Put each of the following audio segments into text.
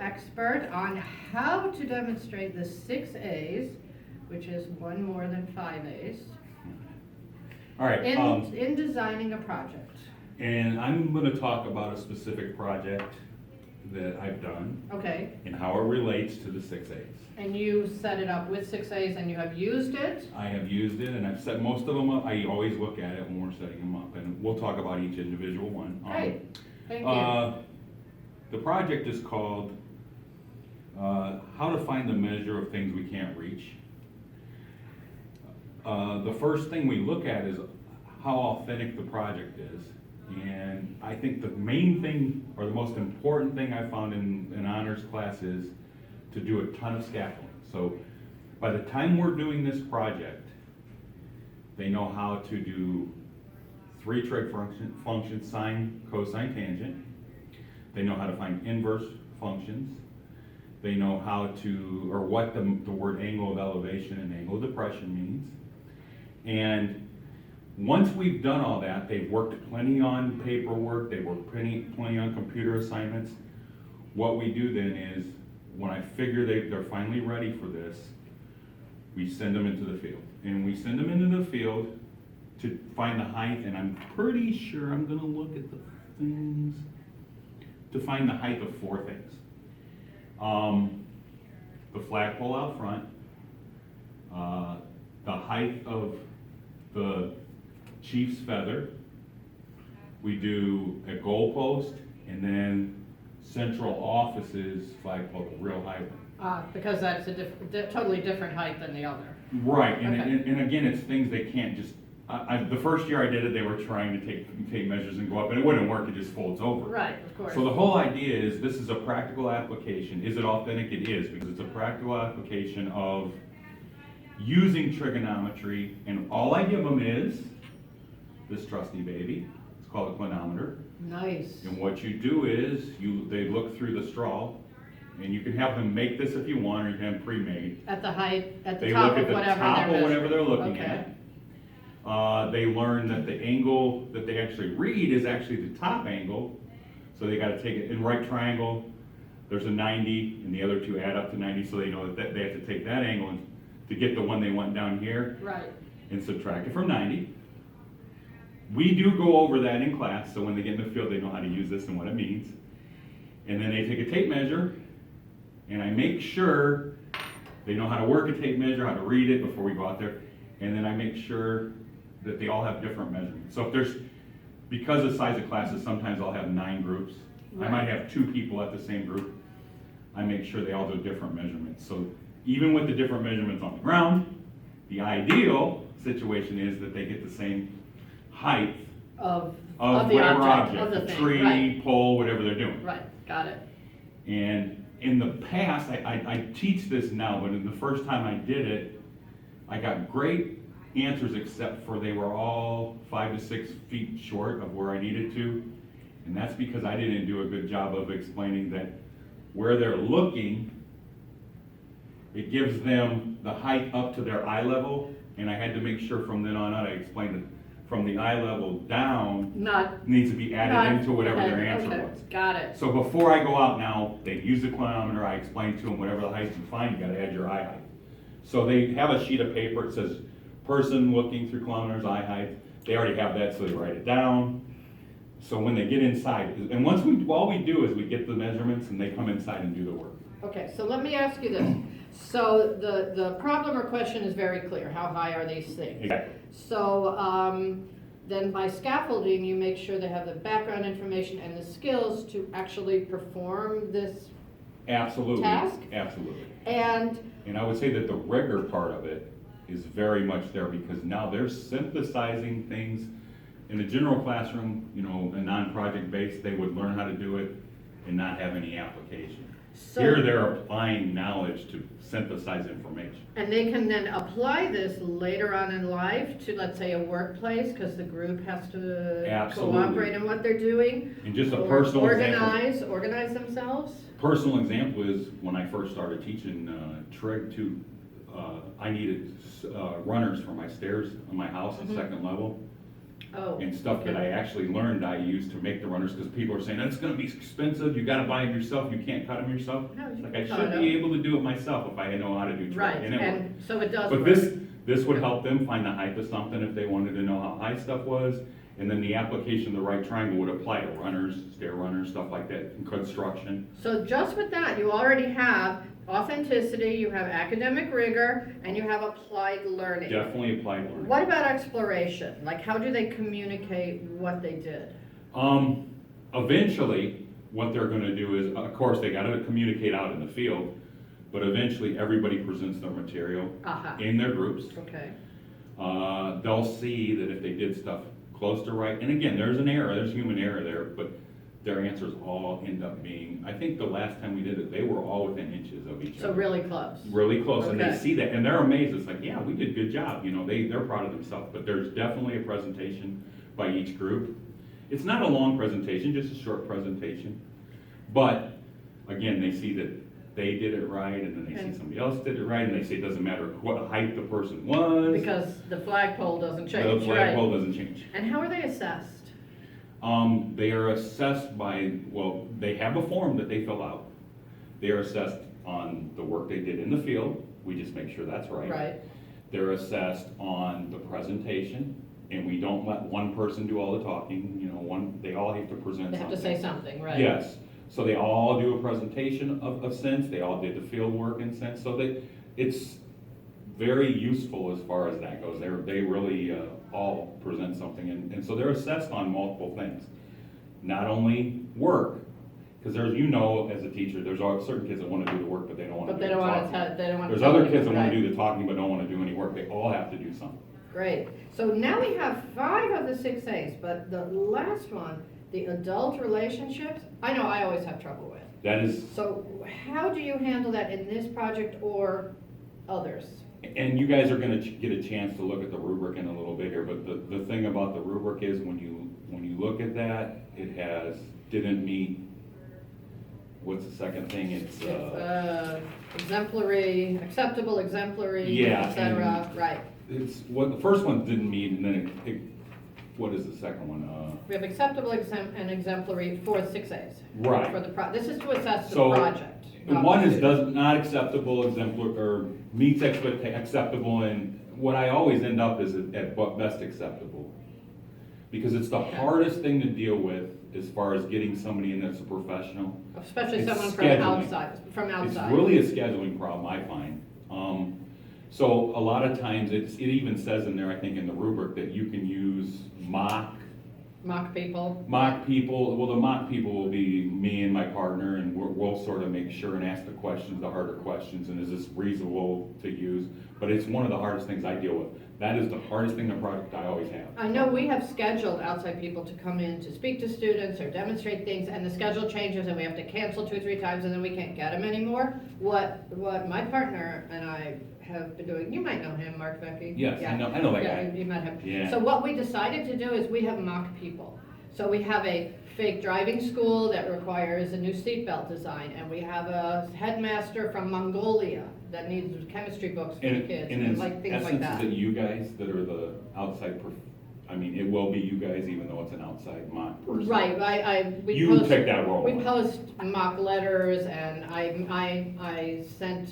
expert on how to demonstrate the 6 A's, which is one more than 5 A's, All right, in designing a project. and I'm going to talk about a specific project that I've done Okay, and how it relates to the 6 A's. and you set it up with 6 A's and you have used it? I have used it, and I've set most of them up. I always look at it when we're setting them up, and we'll talk about each individual one. Great, thank you. The project is called How to Find the Measure of Things We Can't Reach. The first thing we look at is how authentic the project is. And I think the main thing, or the most important thing I found in an honors class is to do a ton of scaffolding. So by the time we're doing this project, they know how to do 3 trig functions, sine, cosine, tangent. They know how to find inverse functions. They know how to, or what the word angle of elevation and angle of depression means. And once we've done all that, they've worked plenty on paperwork, they've worked plenty on computer assignments. What we do then is, when I figure they're finally ready for this, we send them into the field. And we send them into the field to find the height, and I'm pretty sure I'm gonna look at the things, to find the height of 4 things. The flagpole out front, the height of the chief's feather, we do a goalpost, and then central offices flagpole, the real high one. Because that's a totally different height than the other. Right, and, Okay. and again, it's things they can't just, the first year I did it, they were trying to take measures and go up, and it wouldn't work, it just folds over. Right, of course. So the whole idea is, this is a practical application. Is it authentic? It is, because it's a practical application of using trigonometry, and all I give them is this trusty baby. It's called a clinometer. Nice. And what you do is, they look through the straw, and you can have them make this if you want, or you can have them pre-made. At the height, at the They top look at of the whatever top they're of whatever they're measuring. looking Okay. at. They learn that the angle that they actually read is actually the top angle, so they gotta take it in right triangle. There's a 90, and the other 2 add up to 90, so they know that they have to take that angle to get the one they want down here, Right. and subtract it from 90. We do go over that in class, so when they get in the field, they know how to use this and what it means. And then they take a tape measure, and I make sure they know how to work a tape measure, how to read it before we go out there. And then I make sure that they all have different measurements. So if there's, because of the size of classes, sometimes I'll have 9 groups. I might have 2 people at the same group. I make sure they all do different measurements. So even with the different measurements on the ground, the ideal situation is that they get the same height Of of the whatever object, of object, the the thing, tree, right. pole, whatever they're doing. Right, got it. And in the past, I teach this now, but in the first time I did it, I got great answers, except for they were all 5 to 6 feet short of where I needed to. And that's because I didn't do a good job of explaining that where they're looking, it gives them the height up to their eye level, and I had to make sure from then on out I explained that from the eye level down Not. needs to be added not- into whatever their okay, answer okay, was. got it. So before I go out now, they use the clinometer, I explain to them whatever the height you find, you gotta add your eye height. So they have a sheet of paper, it says person looking through kilometers, eye height. They already have that, so they write it down. So when they get inside, and all we do is we get the measurements and they come inside and do the work. Okay, so let me ask you this. So the problem or question is very clear. How high are these things? Exactly. So then by scaffolding, you make sure they have the background information and the skills to actually perform this. Absolutely. Task? Absolutely. And And I would say that the rigor part of it is very much there, because now they're synthesizing things. In a general classroom, a non-project based, they would learn how to do it and not have any application. so, Here they're applying knowledge to synthesize information. and they can then apply this later on in life to, let's say, a workplace, because the group has to Absolutely. cooperate in what they're doing. And just a Or personal example. organize themselves. Personal example is when I first started teaching trig to, I needed runners for my stairs on my house, the Mhm. second level. Oh, and stuff that okay. I actually learned I used to make the runners, because people are saying, that's gonna be expensive, you gotta buy them yourself, you can't cut them yourself. No, you Like, can I cut should 'em. be able to do it myself if I know how to do Right, trade, and it worked. and so it does But work. this would help them find the height of something if they wanted to know how high stuff was, and then the application of the right triangle would apply to runners, stair runners, stuff like that, in construction. So just with that, you already have authenticity, you have academic rigor, and you have applied learning. Definitely applied learning. What about exploration? Like, how do they communicate what they did? Eventually, what they're gonna do is, of course, they gotta communicate out in the field, but eventually, everybody presents their material Aha, in their groups. okay. They'll see that if they did stuff close to right, and again, there's an error, there's human error there, but their answers all end up being, I think the last time we did it, they were all within inches of each So other. really close. Really close, and they Okay. see that, and they're amazed, it's like, yeah, we did a good job, you know, they're proud of themselves, but there's definitely a presentation by each group. It's not a long presentation, just a short presentation, but, again, they see that they did it right, and then they see And- somebody else did it right, and they say it doesn't matter what height the person was. Because the flagpole doesn't The change, right? flagpole doesn't change. And how are they assessed? They are assessed by, well, they have a form that they fill out. They are assessed on the work they did in the field, we just make sure that's right. Right, They're assessed on the presentation, and we don't let one person do all the talking, you know, they all have to present they something. have to say something, right? Yes, so they all do a presentation of sense, they all did the field work in sense, so that it's very useful as far as that goes. They really all present something, and so they're assessed on multiple things. Not only work, because there's, you know, as a teacher, there's certain kids that want to do the work, but they don't want to But do they the don't talking. want to, they don't want to. There's other kids that want to do the talking but don't want to do any work. They all have to do something. Great. So now we have 5 of the 6 A's, but the last one, the adult relationships, I know I always have trouble with. That is, So how do you handle that in this project or others? and you guys are gonna get a chance to look at the rubric in a little bit here, but the thing about the rubric is when you look at that, it didn't meet, what's the second thing? It's, Exemplary, acceptable, exemplary, Yeah, et cetera, right. it's, what, the first one didn't meet, and then what is the second one? We have acceptable and exemplary for 6 A's. Right. For the this is to assess the So, project. And not one the is student. not acceptable, exemplar, or meets acceptable, and what I always end up is at best acceptable. Because it's the Okay. hardest thing to deal with as far as getting somebody in that's a professional. Especially It's someone from scheduling. outside, It's really a scheduling problem, I find. So a lot of times, it even says in there, I think in the rubric, that you can use mock people. people. Well, the mock people will be me and my partner, and we'll sort of make sure and ask the questions, the harder questions, and is this reasonable to use? But it's one of the hardest things I deal with. That is the hardest thing in the project I always have. I know we have scheduled outside people to come in to speak to students or demonstrate things, and the schedule changes, and we have to cancel 2 or 3 times, and then we can't get them anymore. What my partner and I have been doing, you might know him, Mark Becky. Yes, Yeah. I know that Yeah, guy. you met him. Yeah. So what we decided to do is we have mock people. So we have a fake driving school that requires a new seatbelt design, and we have a headmaster from Mongolia that needs chemistry books for the And kids, in and like things like essence, that. is it you guys that are the outside, I mean, it will be you guys, even though it's an outside mock person. Right, we You post. take that role. We post mock letters, and I sent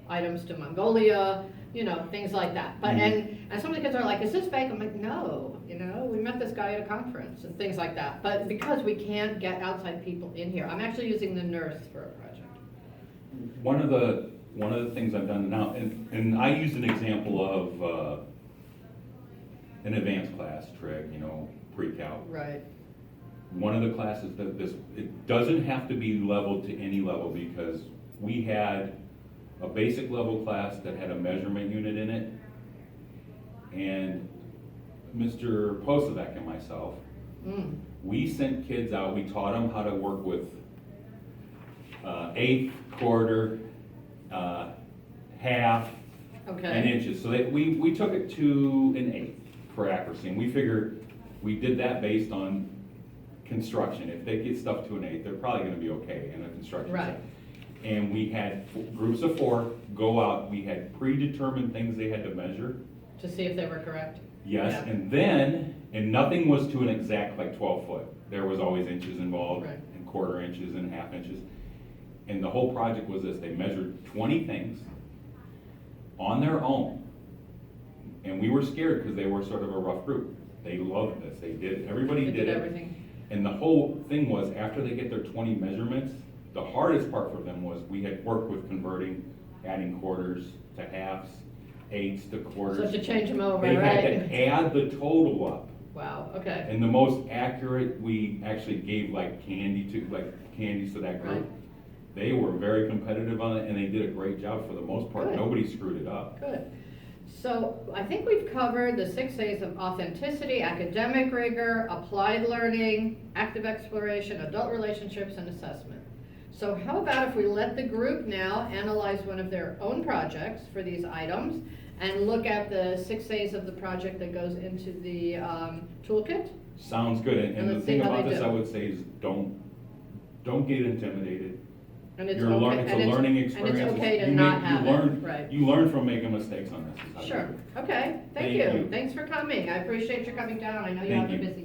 items to Mongolia, you know, things like that. But, Mhm. and some of the kids are like, is this fake? I'm like, no, you know, we met this guy at a conference and things like that. But because we can't get outside people in here, I'm actually using the nurse for a project. One of the things I've done now, and I used an example of an advanced class, trig, you know, pre-cal. Right, One of the classes that it doesn't have to be leveled to any level, because we had a basic level class that had a measurement unit in it. And Mr. Posevec and myself, we sent kids out, we taught them how to work with eighth, quarter, half, and okay, inches. So we took it to an eighth for accuracy, and we figured we did that based on construction. If they get stuff to an eighth, they're probably gonna be okay in a construction Right. site. And we had groups of 4 go out, we had predetermined things they had to measure, to see if they were correct. Yes, Yeah. and then, and nothing was to an exact like 12 foot. There was always inches involved, Right. and quarter inches and half inches. And the whole project was this, they measured 20 things on their own. And we were scared because they were sort of a rough group. They loved this, everybody They did it. everything. And the whole thing was, after they get their 20 measurements, the hardest part for them was, we had worked with converting, adding quarters to halves, eighths to So quarters. to change them over, They had right? to add the total up. Wow, okay, And the most accurate, we actually gave like candies to that group. Right. They were very competitive on it, and they did a great job for the most part. Good. Nobody screwed it up. good. So I think we've covered the 6 A's of authenticity, academic rigor, applied learning, active exploration, adult relationships, and assessment. So how about if we let the group now analyze one of their own projects for these items and look at the 6 A's of the project that goes into the toolkit? Sounds good. And And the let's see thing how about they this, do. I would say, is don't get intimidated. And it's It's a okay, learning and experience. it's okay to You not make- have you it, learn- right. You learn from making mistakes on this. Is how you Sure, do it. okay, thank Thank you. you. Thanks for coming. I appreciate your coming down. I know you Thank have a you. busy